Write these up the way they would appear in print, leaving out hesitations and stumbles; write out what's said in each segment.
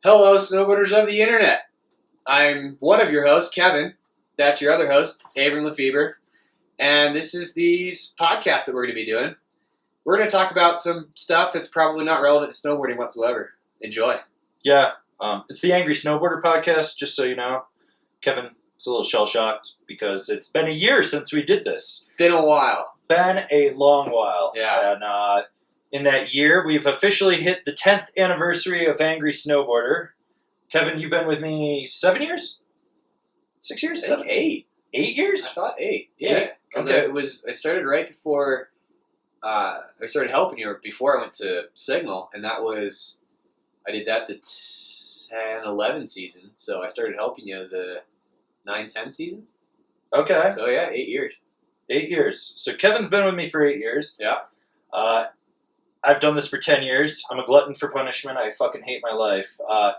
Hello, snowboarders of the internet. I'm one of your hosts, Kevin. That's your other host, Avran, LeFeber. And this is the podcast that we're going to be doing. We're going to talk about some stuff that's probably not relevant to snowboarding whatsoever. Enjoy. Yeah, it's the Angry Snowboarder podcast, just so you know. Kevin is a little shell-shocked because it's been a year since we did this. Been a while. Been a long while. Yeah. And in that year, we've officially hit the 10th anniversary of Angry Snowboarder. Kevin, you've been with me 7 years? 6 years? I think 8. 8 years? I thought 8. Yeah. Because Okay. I started right before, I started helping you before I went to Signal. And that was, I did that the 10-11 season. So I started helping you the 9-10 season. Okay. So yeah, 8 years. 8 years. So Kevin's been with me for 8 years. Yeah. I've done this for 10 years. I'm a glutton for punishment. I fucking hate my life. A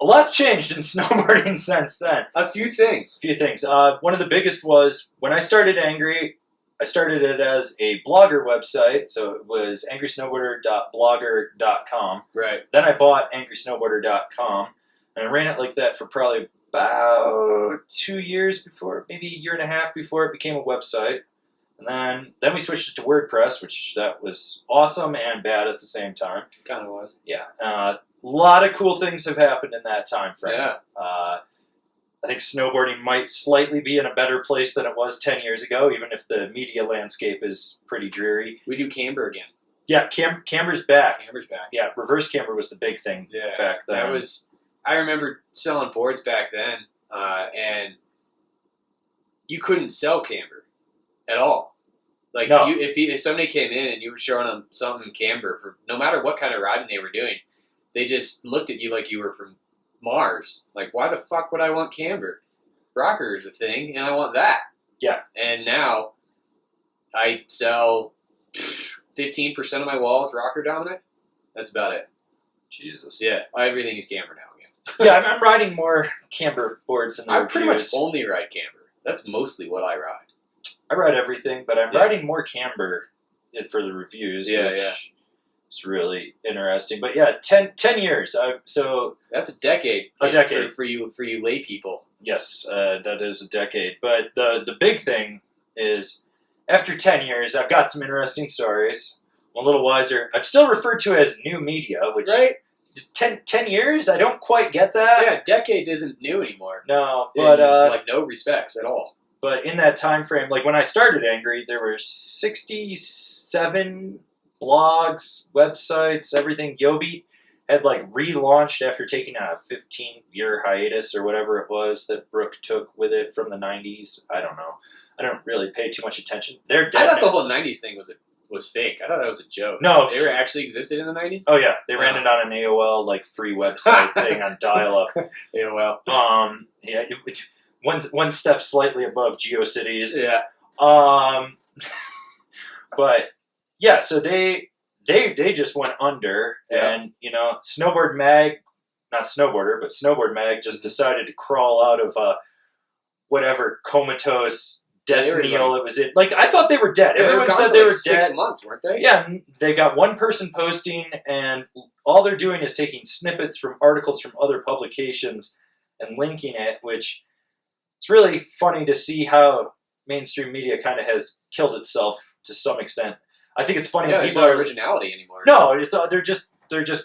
lot's changed in snowboarding since then. A few things. One of the biggest was when I started Angry, I started it as a blogger website. So it was angrysnowboarder.blogger.com. Right. Then I bought angrysnowboarder.com. And I ran it like that for probably about 2 years before, maybe a year and a half before it became a website. And then we switched it to WordPress, which that was awesome and bad at the same time. Kind of was. Yeah. A lot of cool things have happened in that time frame. Yeah. I think snowboarding might slightly be in a better place than it was 10 years ago, even if the media landscape is pretty dreary. We do camber again. Yeah, camber's back. Camber's back. Yeah, reverse camber was the big thing back then. I remember selling boards back then, and you couldn't sell camber at all. Like, no. if somebody came in and you were showing them something camber, for no matter what kind of riding they were doing, they just looked at you like you were from Mars. Like, why the fuck would I want camber? Rocker is a thing, and I want that. Yeah. And now I sell 15% of my walls rocker dominant. That's about it. Jesus. Yeah, everything is camber now again. Yeah, I'm riding more camber boards than I pretty much only ride camber. That's mostly what I ride. I ride everything, but I'm riding more camber for the reviews, which is really interesting. But yeah, 10 years. So that's a decade. A decade for you lay people. Yes, that is a decade. But the big thing is, after 10 years, I've got some interesting stories. I'm a little wiser. I'm still referred to as new media, which 10 years? I don't quite get that. Yeah, decade isn't new anymore. No, but like no respects at all. But in that time frame, like when I started Angry, there were 67 blogs, websites, everything. Yobi had like relaunched after taking a 15-year hiatus or whatever it was that Brooke took with it from the 90s. I don't know. I don't really pay too much attention. They're dead. I thought now. the whole 90s thing was fake. I thought that was a joke. No. They were actually existed in the 90s? Oh, yeah. They ran it on an AOL, like, free website thing on dial-up. AOL. Yeah, one step slightly above GeoCities. Yeah. But, yeah, so they just went under, and, you know, Snowboard Mag, not Snowboarder, but Snowboard Mag just decided to crawl out of whatever comatose death kneel it was in. Like, I thought they were dead. Everyone said they were dead. 6 months, weren't they? Yeah, they got one person posting, and all they're doing is taking snippets from articles from other publications and linking it, which it's really funny to see how mainstream media kind of has killed itself to some extent. I think it's funny when there's people no originality anymore. No, they're just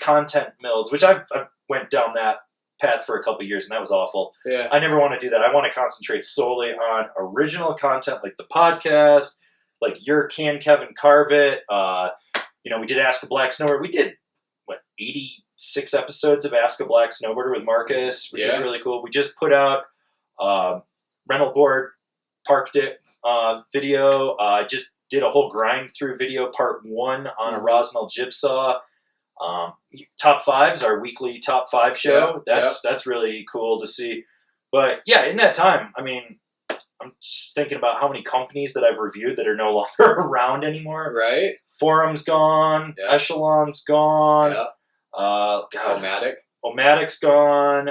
content mills, which I went down that path for a couple of years, and that was awful. Yeah. I never want to do that. I want to concentrate solely on original content, like the podcast, like your Can Kevin Carve It. You know, we did Ask a Black Snowboarder. We did 86 episodes of Ask a Black Snowboarder with Marcus, which is really cool. We just put out rental board parked it video. Just did a whole grind through video part 1 on a Rosnell jigsaw. Top 5s, our weekly top 5 show. That's really cool to see. But yeah, in that time, I mean, I'm just thinking about how many companies that I've reviewed that are no longer around anymore. Right. Forum's gone. Yeah. Echelon's gone. Yeah. Omatic's gone.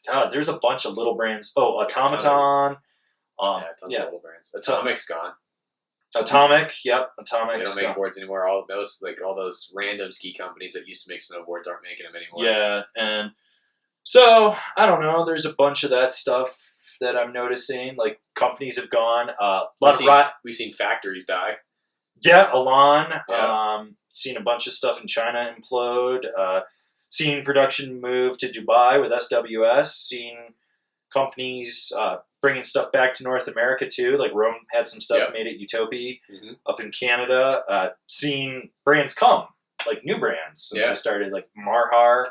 God, there's a bunch of little brands. Oh, Automaton. Tons of little brands. Atomic's gone. Atomic, yep, They Atomic. don't make boards anymore. All those random ski companies that used to make snowboards aren't making them anymore. Yeah, and so I don't know. There's a bunch of that stuff that I'm noticing. Like companies have gone. We've seen factories die. Yeah, Elan. Yeah. Seen a bunch of stuff in China implode. Seen production move to Dubai with SWS. Seen companies bringing stuff back to North America too. Like Rome had some stuff made at Utopia up in Canada. Seen brands come, like new brands since I started, like Marhar.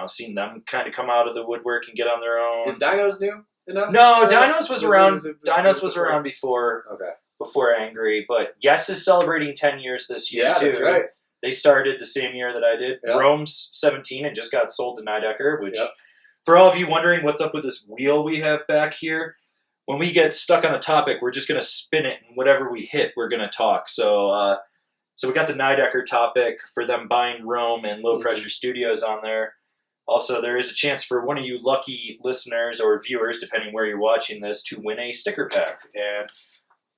Seen them kind of come out of the woodwork and get on their own. Is Dinos new enough? No, Dinos was around. Dinos was around before. Okay. Before Angry, but Yes is celebrating 10 years this year too. That's right. They started the same year that I did. Yep. Rome's 17 and just got sold to Nidecker, which, for all of you wondering what's up with this wheel we have back here, when we get stuck on a topic, we're just going to spin it, and whatever we hit, we're going to talk. So we got the Nidecker topic for them buying Rome and Low Pressure Studios on there. Also, there is a chance for one of you lucky listeners or viewers, depending where you're watching this, to win a sticker pack. And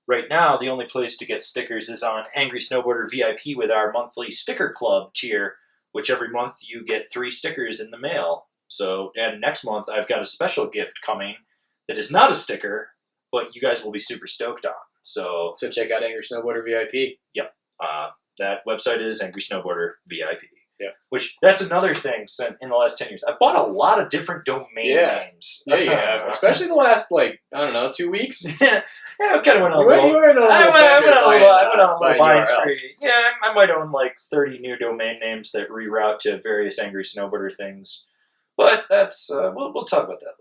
right now, the only place to get stickers is on Angry Snowboarder VIP with our monthly sticker club tier, which every month you get 3 stickers in the mail. So, and next month I've got a special gift coming that is not a sticker, but you guys will be super stoked on. So check out Angry Snowboarder VIP. Yep. That website is Angry Snowboarder VIP. Yeah. That's another thing in the last 10 years. I've bought a lot of different domain names. Yeah, you have. Especially the last, 2 weeks. I kind of went on a little. I went on a little buying URLs. spree. Yeah, I might own 30 new domain names that reroute to various Angry Snowboarder things. But that's, we'll talk about that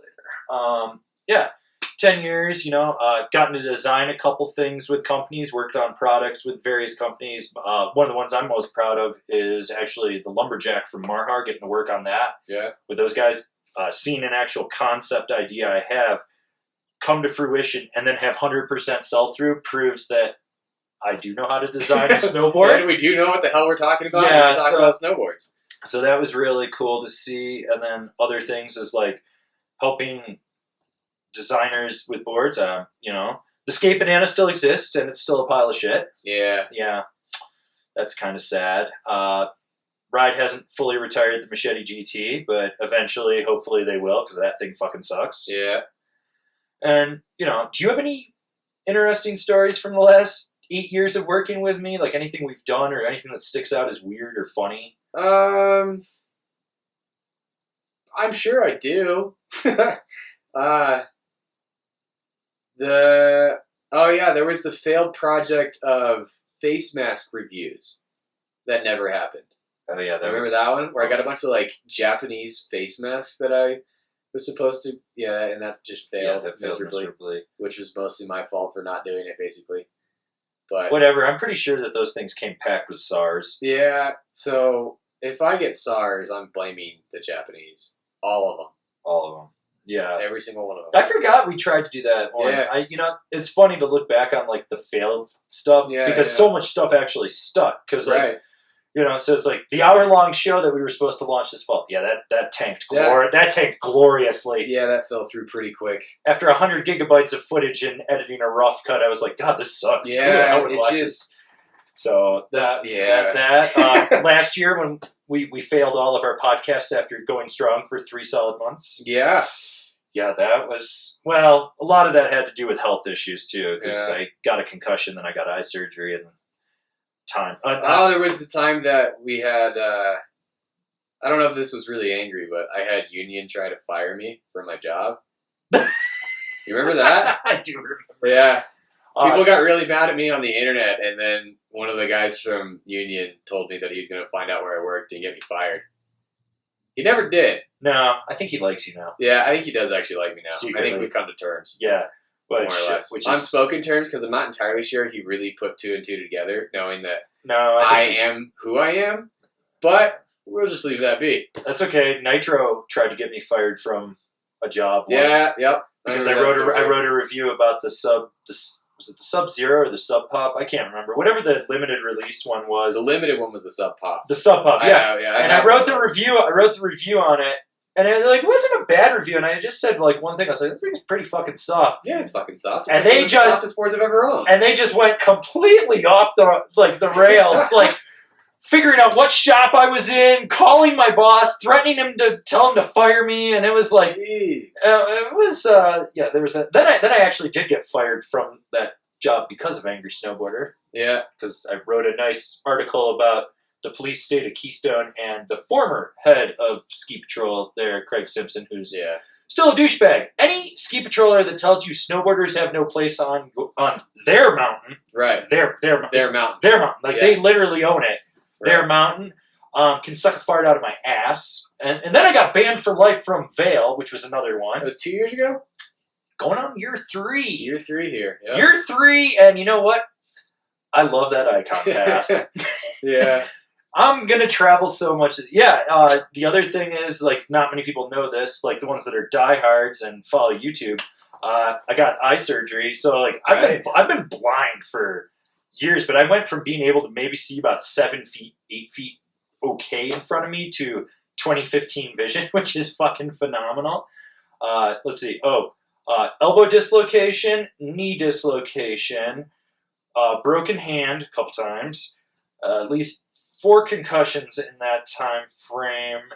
later. 10 years, gotten to design a couple things with companies, worked on products with various companies. One of the ones I'm most proud of is actually the Lumberjack from Marhar, getting to work on that. Yeah. With those guys, seeing an actual concept idea I have come to fruition and then have 100% sell-through proves that I do know how to design a snowboard. We do know what the hell we're talking about when Yeah, we're talking about snowboards. So that was really cool to see. And then other things is helping designers with boards. The Skate Banana still exists and it's still a pile of shit. Yeah, that's kind of sad. Ride hasn't fully retired the Machete GT, but eventually, hopefully they will, because that thing fucking sucks. Yeah. And do you have any interesting stories from the last 8 years of working with me? Like anything we've done or anything that sticks out as weird or funny? I'm sure I do. There was the failed project of face mask reviews that never happened. Oh yeah, remember that one where I got a bunch of Japanese face masks that I was supposed to, and that just failed, miserably, which was mostly my fault for not doing it, basically. But whatever, I'm pretty sure that those things came packed with SARS. Yeah, so if I get SARS, I'm blaming the Japanese, all of them. Yeah, every single one of them. I forgot we tried to do that. It's funny to look back on the failed stuff because so much stuff actually stuck. Because so it's the hour-long show that we were supposed to launch this fall. Yeah, that tanked. That tanked gloriously. Yeah, that fell through pretty quick. After 100 gigabytes of footage and editing a rough cut, I was like, God, this sucks. Yeah, it just. So last year when we failed all of our podcasts after going strong for 3 solid months. Yeah, that was, a lot of that had to do with health issues, too, because I got a concussion, then I got eye surgery, and time. There was the time that we had, I don't know if this was really angry, but I had Union try to fire me from my job. You remember that? I do remember. Yeah. People got really mad at me on the internet, and then one of the guys from Union told me that he's going to find out where I worked and get me fired. He never did. No, I think he likes you now. Yeah, I think he does actually like me now. Secretly. I think we've come to terms. Yeah. More or less. Unspoken terms, because I'm not entirely sure he really put 2 and 2 together, knowing that I am who I am. But we'll just leave that be. That's okay. Nitro tried to get me fired from a job once. Yeah, yep. Because I wrote a review about was it the Sub-Zero or the Sub-Pop? I can't remember. Whatever the limited release one was. The limited one was the Sub-Pop. The Sub-Pop, yeah. Yeah. And I wrote the review on it, And it like wasn't a bad review, and I just said like one thing. I was like, "This thing's pretty fucking soft." Yeah, it's fucking soft. It's And like they one of the just softest boards I've ever owned. And they just went completely off the rails, like figuring out what shop I was in, calling my boss, threatening him to tell him to fire me, and it was like, it was there was that. Then I actually did get fired from that job because of Angry Snowboarder. Yeah, because I wrote a nice article about the police state of Keystone and the former head of Ski Patrol there, Craig Simpson, who's still a douchebag. Any ski patroller that tells you snowboarders have no place on their mountain, right? Their mountain, like they literally own it. Right. Their mountain can suck a fart out of my ass. And then I got banned for life from Vail, which was another one. That was 2 years ago. Going on year 3. Year 3 here. Yep. Year 3, and you know what? I love that icon pass. Yeah. I'm going to travel so much. The other thing is, like, not many people know this, like the ones that are diehards and follow YouTube. I got eye surgery, so, like, I've been blind for years, but I went from being able to maybe see about 7 feet, 8 feet okay in front of me to 20/15 vision, which is fucking phenomenal. Let's see. Elbow dislocation, knee dislocation, broken hand a couple times, at least 4 concussions in that time frame,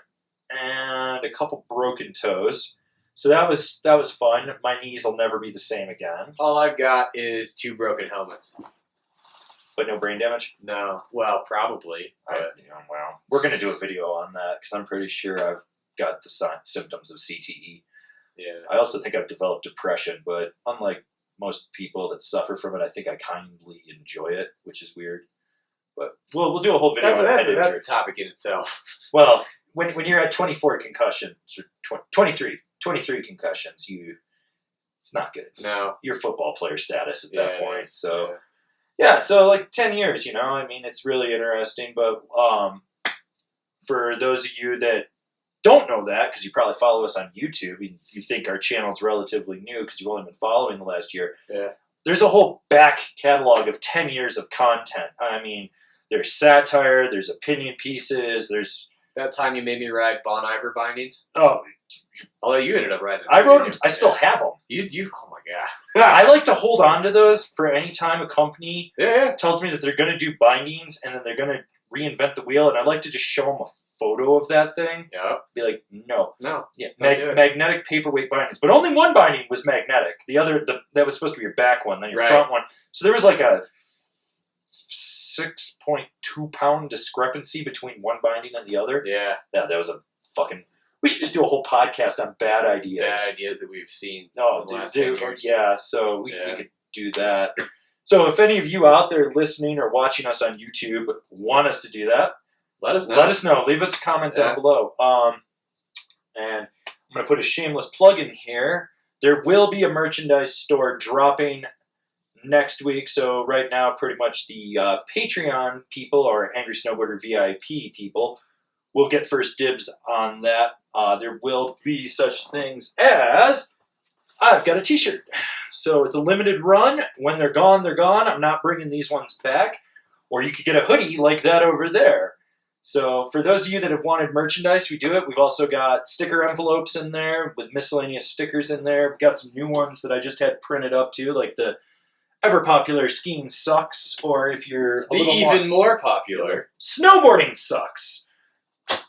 and a couple broken toes. So that was fun. My knees will never be the same again. All I've got is 2 broken helmets. But no brain damage? No. Well, probably. Well, we're going to do a video on that because I'm pretty sure I've got the symptoms of CTE. Yeah. I also think I've developed depression, but unlike most people that suffer from it, I think I kindly enjoy it, which is weird. But we'll do a whole video on that's a topic in itself. Well, when you're at 24 concussions, or 23 concussions, it's not good. No. Your football player status at that point. So, so like 10 years, I mean, it's really interesting. But for those of you that don't know that, because you probably follow us on YouTube, and you think our channel's relatively new because you've only been following the last year. Yeah. There's a whole back catalog of 10 years of content. I mean, there's satire, there's opinion pieces, there's... That time you made me ride Bon Iver bindings? Oh. Although you ended up riding them. I wrote them. I still have them. You oh my God. I like to hold on to those for any time a company Yeah. tells me that they're going to do bindings and then they're going to reinvent the wheel, and I like to just show them a photo of that thing. Yeah. Be like, no. Yeah. Magnetic paperweight bindings. But only one binding was magnetic. The other, that was supposed to be your back one, then your front one. So there was like a 6.2 pound discrepancy between one binding and the other. Yeah. Yeah, that was a fucking... We should just do a whole podcast on bad ideas. Bad ideas that we've seen in the last 10 years. Yeah, so we could do that. So if any of you out there listening or watching us on YouTube want us to do that, let us know. Let us know. Leave us a comment down below. And I'm going to put a shameless plug in here. There will be a merchandise store dropping next week. So right now, pretty much the Patreon people or Angry Snowboarder VIP people will get first dibs on that. There will be such things as I've got a t-shirt. So it's a limited run. When they're gone, they're gone. I'm not bringing these ones back. Or you could get a hoodie like that over there. So for those of you that have wanted merchandise, we do it. We've also got sticker envelopes in there with miscellaneous stickers in there. We've got some new ones that I just had printed up too, like the ever popular Skiing Sucks, or if you're a little even more popular, Snowboarding Sucks.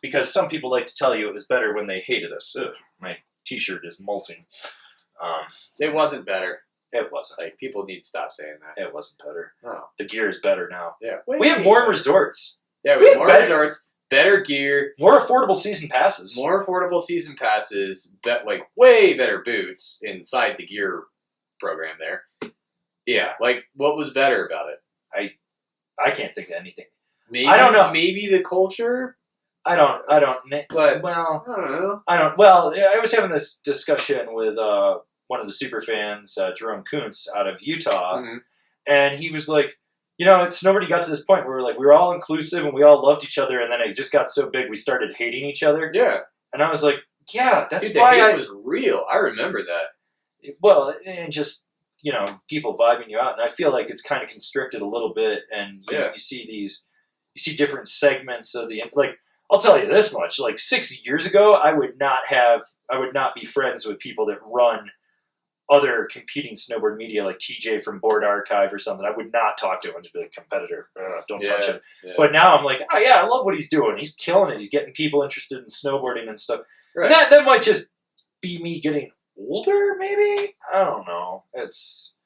Because some people like to tell you it was better when they hated us. Ugh, my t-shirt is molting. It wasn't better. It wasn't. Like, people need to stop saying that. It wasn't better. No. The gear is better now. Yeah. We have more resorts. Yeah, we have more resorts, better gear, more affordable season passes. More affordable season passes, like way better boots inside the gear program there. Yeah, like what was better about it? I can't think of anything. Maybe, I don't know. Maybe the culture. I don't. But well, I don't know. Well, I was having this discussion with one of the super fans, Jerome Kuntz, out of Utah, and he was like, snowboarding got to this point where we were all inclusive and we all loved each other, and then it just got so big we started hating each other. Yeah. And I was like, yeah, that's Dude, why the hate was real. I remember that. Well, and just, people vibing you out. And I feel like it's kind of constricted a little bit, and you see different segments of I'll tell you this much: like 6 years ago, I would not be friends with people that run other competing snowboard media, like TJ from Board Archive or something. I would not talk to him. I'd just be like, competitor, don't touch him. Yeah. But now I'm like, oh yeah, I love what he's doing. He's killing it. He's getting people interested in snowboarding and stuff. Right. And that might just be me getting older, maybe? I don't know. It's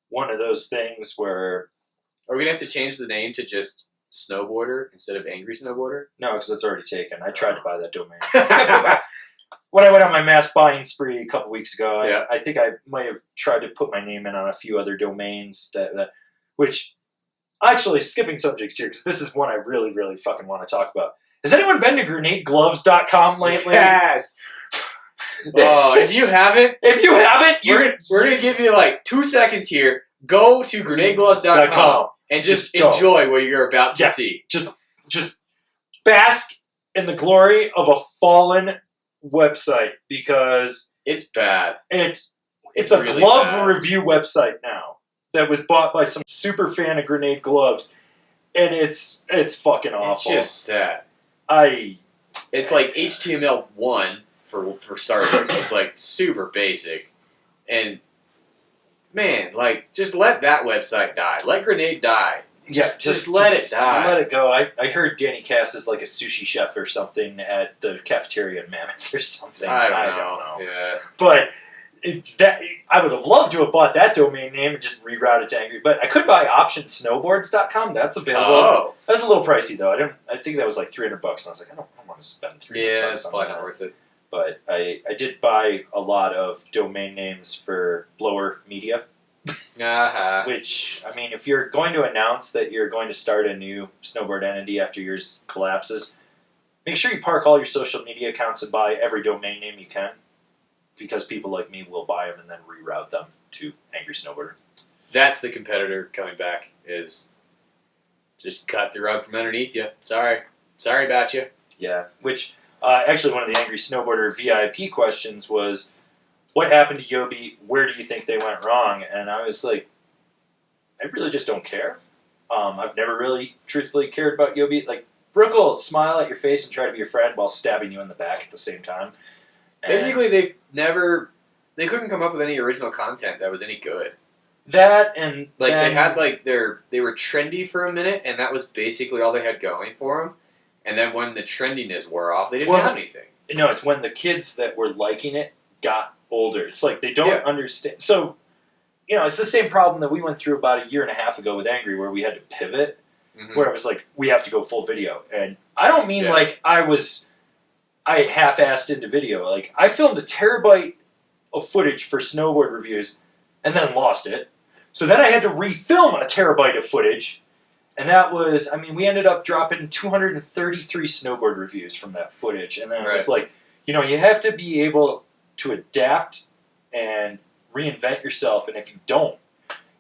one of those things where... Are we going to have to change the name to just Snowboarder instead of Angry Snowboarder? No, because it's already taken. I tried to buy that domain. When I went on my mass buying spree a couple weeks ago, Yeah. I think I might have tried to put my name in on a few other domains which... Actually, skipping subjects here, because this is one I really, really fucking want to talk about. Has anyone been to grenadegloves.com lately? Yes! Oh, if you haven't, we're gonna give you like 2 seconds here. Go to grenadegloves.com and just enjoy what you're about to see. Just bask in the glory of a fallen website, because it's bad. It's a really glove bad. review website now that was bought by some super fan of Grenade Gloves, and it's fucking awful. It's just sad. It's like HTML1 for starters. It's like super basic, and man, like just let that website die. Let Grenade die. Just let it die. Let it go. I heard Danny Cass is like a sushi chef or something at the cafeteria in Mammoth or something. I don't know. Yeah. But I would have loved to have bought that domain name and just reroute it to Angry. But I could buy optionsnowboards.com. That's available. Oh. That was a little pricey though. I think that was like $300, and I was like, I don't want to spend $300. Yeah, it's probably not worth it. But I did buy a lot of domain names for Blower Media. Uh-huh. Which, I mean, if you're going to announce that you're going to start a new snowboard entity after yours collapses, make sure you park all your social media accounts and buy every domain name you can, because people like me will buy them and then reroute them to Angry Snowboarder. That's the competitor coming back, is just cut the rug from underneath you. Sorry about you. Yeah, which actually one of the Angry Snowboarder VIP questions was, what happened to Yobi? Where do you think they went wrong? And I was like, I really just don't care. I've never really truthfully cared about Yobi. Like, Brooke will smile at your face and try to be your friend while stabbing you in the back at the same time. And basically, they couldn't come up with any original content that was any good. That and like they had like they were trendy for a minute, and that was basically all they had going for them. And then when the trendiness wore off, they didn't have anything. No, it's when the kids that were liking it got older. It's like they don't understand. So, it's the same problem that we went through about 1.5 years ago with Angry, where we had to pivot, where it was like, we have to go full video. And I don't mean like I half-assed into video. Like, I filmed 1 terabyte of footage for snowboard reviews and then lost it. So then I had to refilm 1 terabyte of footage. And that was, we ended up dropping 233 snowboard reviews from that footage. And then it was like, you have to be able to adapt and reinvent yourself, and if you don't,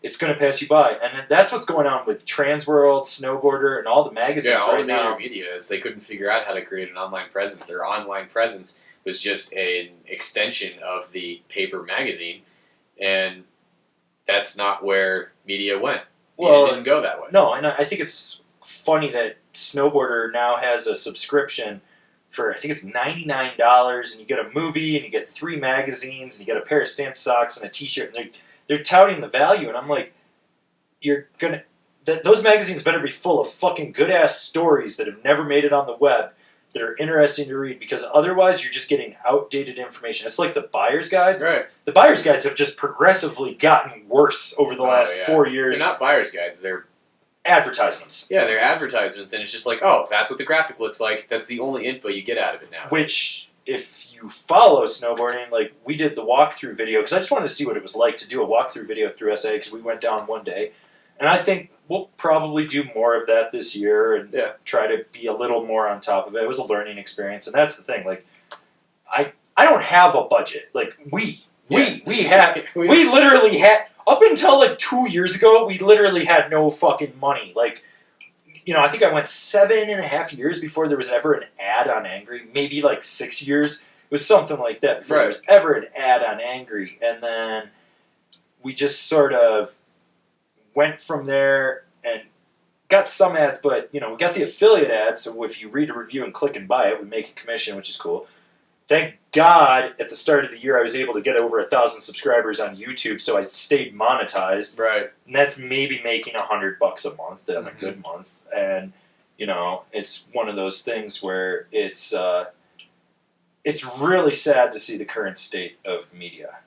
it's going to pass you by. And that's what's going on with Transworld, Snowboarder, and all the magazines all right the major now. media is they couldn't figure out how to create an online presence. Their online presence was just an extension of the paper magazine, and that's not where media went. Media didn't go that way. No, and I think it's funny that Snowboarder now has a subscription for, I think it's $99, and you get a movie, and you get 3 magazines, and you get a pair of stance socks and a t-shirt, and they're touting the value, and I'm like, those magazines better be full of fucking good-ass stories that have never made it on the web, that are interesting to read, because otherwise you're just getting outdated information. It's like the buyer's guides. Right. The buyer's guides have just progressively gotten worse over the last 4 years. They're not buyer's guides, they're advertisements. Yeah, they're advertisements, and it's just like, oh, that's what the graphic looks like. That's the only info you get out of it now. Which, if you follow snowboarding, like we did the walkthrough video, because I just wanted to see what it was like to do a walkthrough video through SA, because we went down one day. And I think we'll probably do more of that this year and try to be a little more on top of it. It was a learning experience, and that's the thing. Like, I don't have a budget. Like, we literally had... Up until like 2 years ago, we literally had no fucking money. Like, I think I went 7.5 years before there was ever an ad on Angry. Maybe like 6 years. It was something like that before there was ever an ad on Angry. And then we just sort of went from there. And got some ads, but we got the affiliate ads. So if you read a review and click and buy it, we make a commission, which is cool. Thank God at the start of the year I was able to get over 1,000 subscribers on YouTube, so I stayed monetized. Right. And that's maybe making $100 a month in a good month. And it's one of those things where it's really sad to see the current state of media.